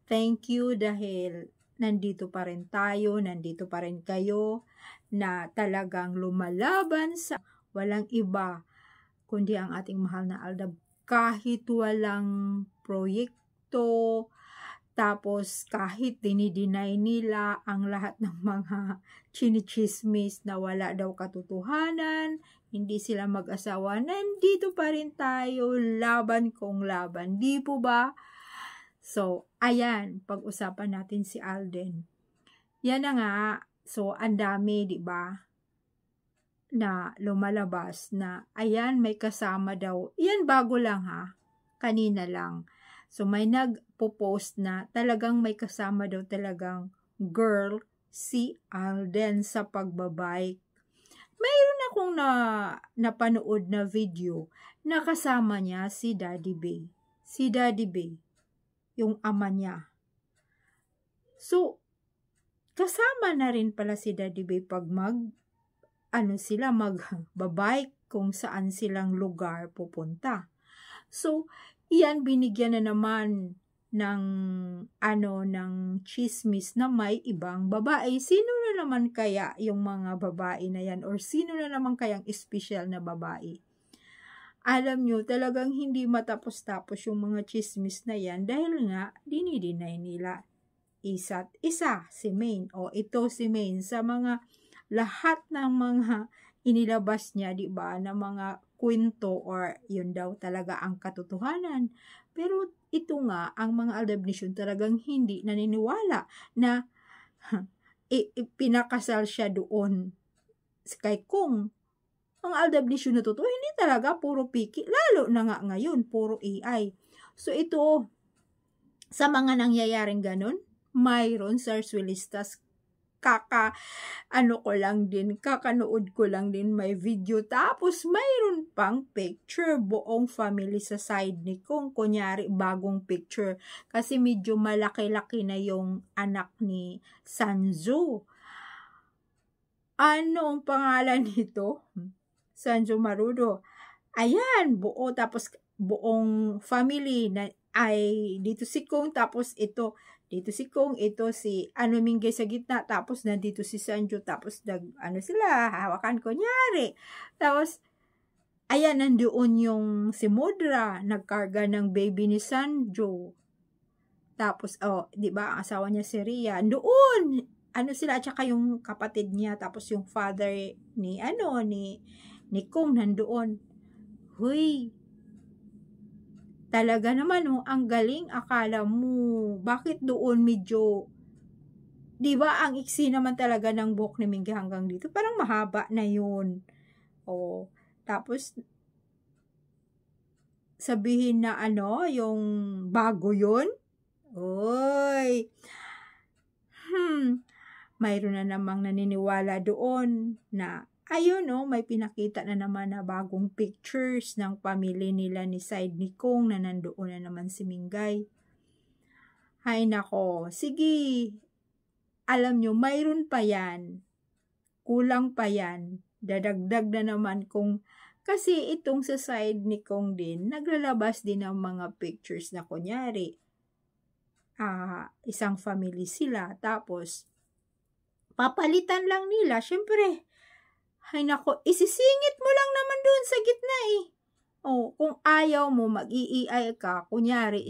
Thank you dahil nandito pa rin tayo, nandito pa rin kayo na talagang lumalaban sa walang iba kundi ang ating mahal na Aldab. Kahit walang proyekto, tapos kahit dinideny nila ang lahat ng mga chinichismis na wala daw katotohanan, hindi sila mag-asawa, nandito pa rin tayo, laban kung laban. Di po ba? So, ayan, pag-usapan natin si Alden. Yan na nga, so ang dami, di ba, na lumalabas na, ayan, may kasama daw. Yan, bago lang ha, kanina lang. So, may nagpo-post na talagang may kasama daw talagang girl si Alden sa pagbabike. Mayroon akong napanood na video na kasama niya si Daddy Bay. Si Daddy Bay, yung ama niya. So, kasama na rin pala si Daddy Bay pag magbabike kung saan silang lugar pupunta. So, iyan binigyan na naman ng chismis na may ibang babae. Sino na naman kaya yung mga babae na yan? Or sino na naman kayang special na babae? Alam nyo, talagang hindi matapos-tapos yung mga chismis na yan dahil nga dinideny nila isa't isa, si Maine. O ito si Maine sa mga lahat ng mga inilabas niya, di ba, na mga kwento or yun daw talaga ang katotohanan. Pero ito nga, ang mga Aldab Nation talagang hindi naniniwala na pinakasal siya doon kay Kung. Ang Aldab Nation na totoo, hindi talaga puro piki. Lalo na nga ngayon, puro AI. So ito, sa mga nangyayaring ganun, mayroon sa Arsuelistas, kakanood ko lang din may video. Tapos mayroon pang picture, buong family sa side ni Kung. Kunyari, bagong picture. Kasi medyo malaki-laki na yung anak ni Sanju. Ano ang pangalan nito? Sanju Marudo. Ayan, buo, tapos buong family na ay dito si Kung, tapos ito dito si Kung, ito si Mingay sa gitna, tapos nandito si Sanju, tapos sila, hawakan kunyari. Tapos ayan, nandoon yung si Mudra, nagkarga ng baby ni Sanju. Tapos di ba, ang asawa niya si Ria, doon sila, at saka yung kapatid niya, tapos yung father ni ni Kung nandoon. Huy, talaga naman, ang galing. Akala mo, bakit doon medyo, di ba, ang iksi naman talaga ng buhok ni Mingay hanggang dito. Parang mahaba na yun. Tapos, sabihin na yung bago yun. Oy. Mayroon na namang naniniwala doon na ayun, may pinakita na naman na bagong pictures ng pamilya nila ni side ni Kung na nandoon na naman si Mingay. Hay nako, sige, alam nyo, mayroon pa yan. Kulang pa yan. Dadagdag na naman kasi itong sa side ni Kung din, naglalabas din ng mga pictures na kunyari, isang family sila, tapos papalitan lang nila, syempre. Hay nako, isisingit mo lang naman doon sa gitna kung ayaw mo, mag-i-AI ka, kunyari,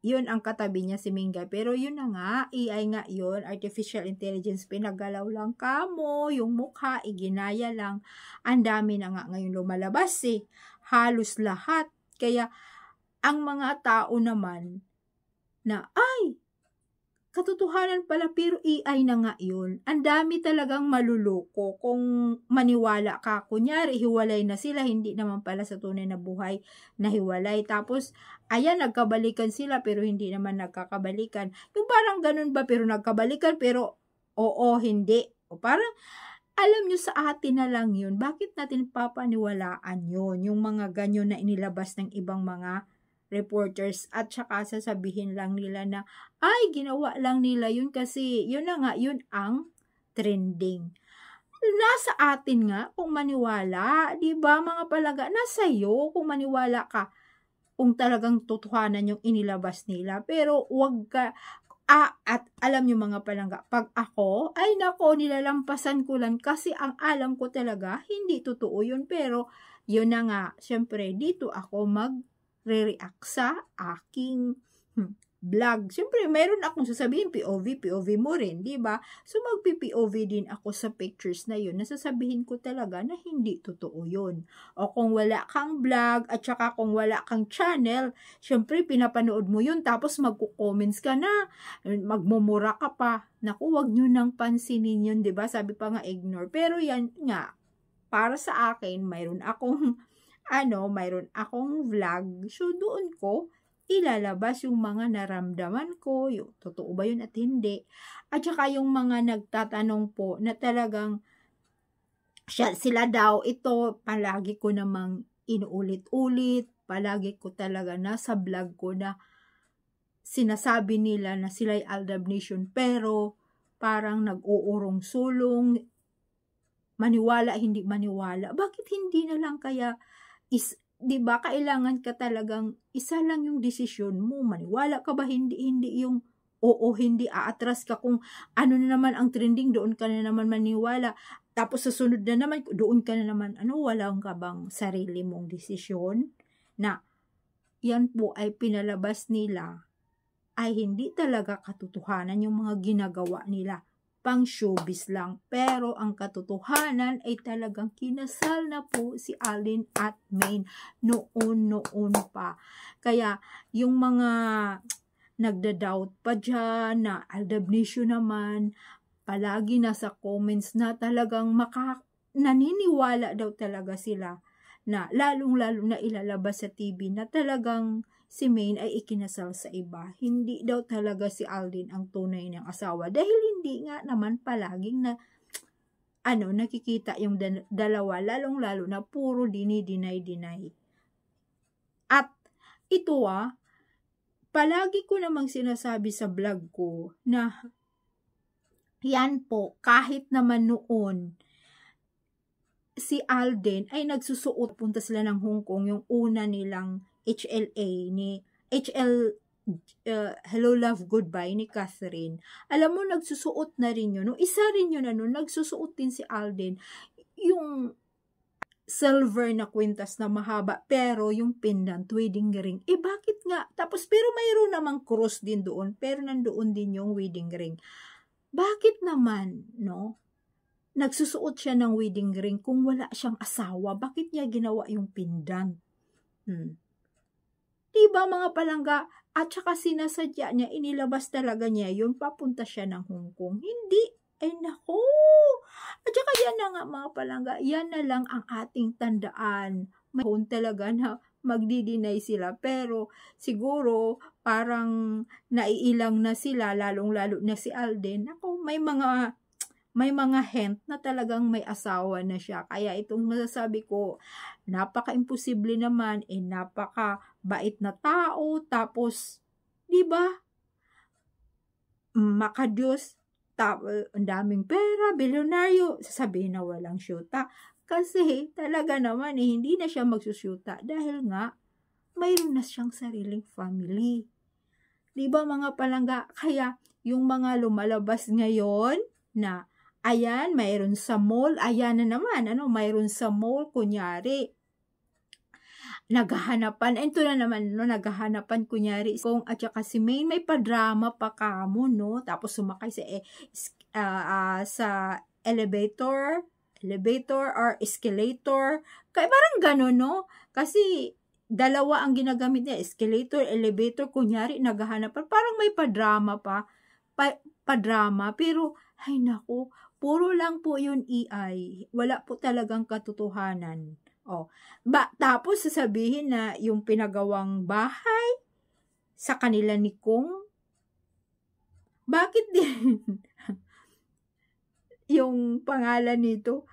yun ang katabi niya si Mingay. Pero yun na nga, AI nga yun, artificial intelligence, pinagalaw lang kamo, yung mukha, iginaya lang. Ang dami na nga ngayon lumalabas halos lahat. Kaya, ang mga tao naman, na ay, katotohanan pala, pero AI na nga yun. Ang dami talagang maluloko kung maniwala ka. Kunyari, hiwalay na sila, hindi naman pala sa tunay na buhay na hiwalay. Tapos, ayan, nagkabalikan sila, pero hindi naman nagkakabalikan. Yung parang ganun ba, pero nagkabalikan, pero oo, hindi. O parang, alam nyo, sa atin na lang yun. Bakit natin papaniwalaan yun? Yung mga ganyan na inilabas ng ibang mga reporters, at saka sasabihin lang nila na ay, ginawa lang nila yun kasi yun na nga, yun ang trending. Nasa atin nga kung maniwala, di ba mga palaga, nasa iyo kung maniwala ka. kung talagang totohanan yung inilabas nila. Pero wag ka, at alam nyo mga palangga, pag ako, ay nako, nilalampasan ko lang kasi ang alam ko talaga, hindi totoo yun. Pero, yun na nga, syempre, dito ako magre-react sa aking vlog. Syempre, meron akong sasabihin, POV mo rin, di ba? So, magpi-POV din ako sa pictures na yun, nasasabihin ko talaga na hindi totoo yun. O kung wala kang vlog, at saka kung wala kang channel, syempre, pinapanood mo yun, tapos magko-comments ka na, magmumura ka pa. Naku, wag nyo nang pansinin yun, di ba? Sabi pa nga, ignore. Pero yan nga, para sa akin, mayroon akong, mayroon akong vlog. So, doon ko ilalabas yung mga naramdaman ko, yung totoo ba yun at hindi. At saka yung mga nagtatanong po na talagang sila daw, ito palagi ko namang inuulit-ulit, palagi ko talaga nasa vlog ko na sinasabi nila na sila'y Aldab Nation, pero parang nag-uurong sulong, maniwala, hindi maniwala. Bakit hindi na lang kaya di ba, kailangan ka talagang isa lang yung desisyon mo, maniwala ka ba, hindi yung oo, hindi, aatras ka kung ano na naman ang trending, doon ka na naman maniwala, tapos sa sunod na naman, doon ka na naman, walang ka bang sarili mong desisyon, na yan po ay pinalabas nila, ay hindi talaga katotohanan yung mga ginagawa nila, pang showbiz lang. Pero ang katotohanan ay talagang kinasal na po si Alden at Maine noon pa. Kaya yung mga nagda-doubt pa dyan na Aldab Nation naman, palagi nasa comments na talagang naniniwala daw talaga sila na lalong-lalo na ilalabas sa TV na talagang si Maine ay ikinasal sa iba. Hindi daw talaga si Alden ang tunay niyang asawa. Dahil hindi nga naman palaging nakikita yung dalawa, lalong-lalo na puro deny. At ito palagi ko namang sinasabi sa vlog ko na yan po, kahit naman noon, si Alden ay nagsusuot, punta sila ng Hong Kong, yung una nilang Hello Love Goodbye ni Catherine. Alam mo, nagsusuot na rin yun. Isa rin yun nagsusuot din si Alden. Yung silver na kwintas na mahaba, pero yung pendant, wedding ring. Bakit nga? Tapos, pero mayroon namang cross din doon, pero nandoon din yung wedding ring. Bakit naman, nagsusuot siya ng wedding ring kung wala siyang asawa? Bakit niya ginawa yung pendant? Diba mga palangga? At saka sinasadya niya, inilabas talaga niya yun, papunta siya ng Hong Kong. Hindi. Nako. At saka yan na nga mga palangga, yan na lang ang ating tandaan. May talaga na magdi-deny sila, pero siguro parang naiilang na sila, lalong-lalo na si Alden. Ako, may mga hint na talagang may asawa na siya. Kaya itong masasabi ko, napaka-imposible naman, napaka-bait na tao, tapos, di ba, makadiyos, ang daming pera, bilyonaryo, sasabihin na walang syuta. Kasi talaga naman, hindi na siya magsusyuta dahil nga, mayroon na siyang sariling family. Di ba mga palangga? Kaya, yung mga lumalabas ngayon na ayan, mayroon sa mall. Ayan na naman, mayroon sa mall, kunyari. Naghahanapan. Ito na naman, naghahanapan, kunyari. Kung at saka si Maine, may padrama pa kamo, Tapos sumakay sa elevator or escalator. Kaya parang gano'n, Kasi dalawa ang ginagamit niya, escalator, elevator, kunyari, naghahanapan. Parang may padrama pa. Padrama, pero, ay naku, puro lang po yun AI. Wala po talagang katotohanan. Tapos sasabihin na yung pinagawang bahay sa kanila ni Kung, bakit din yung pangalan nito,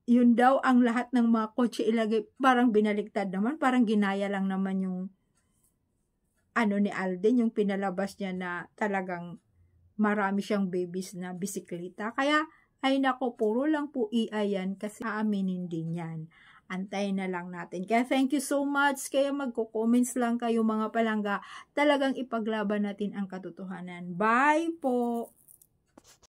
yun daw ang lahat ng mga kotse ilagay, parang binaliktad naman, parang ginaya lang naman yung ni Alden, yung pinalabas niya na talagang marami siyang babies na bisikleta. Kaya, ay nako, puro lang po AI yan kasi aaminin din yan. Antayin na lang natin. Kaya thank you so much. Kaya magko-comments lang kayo mga palangga. Talagang ipaglaban natin ang katotohanan. Bye po!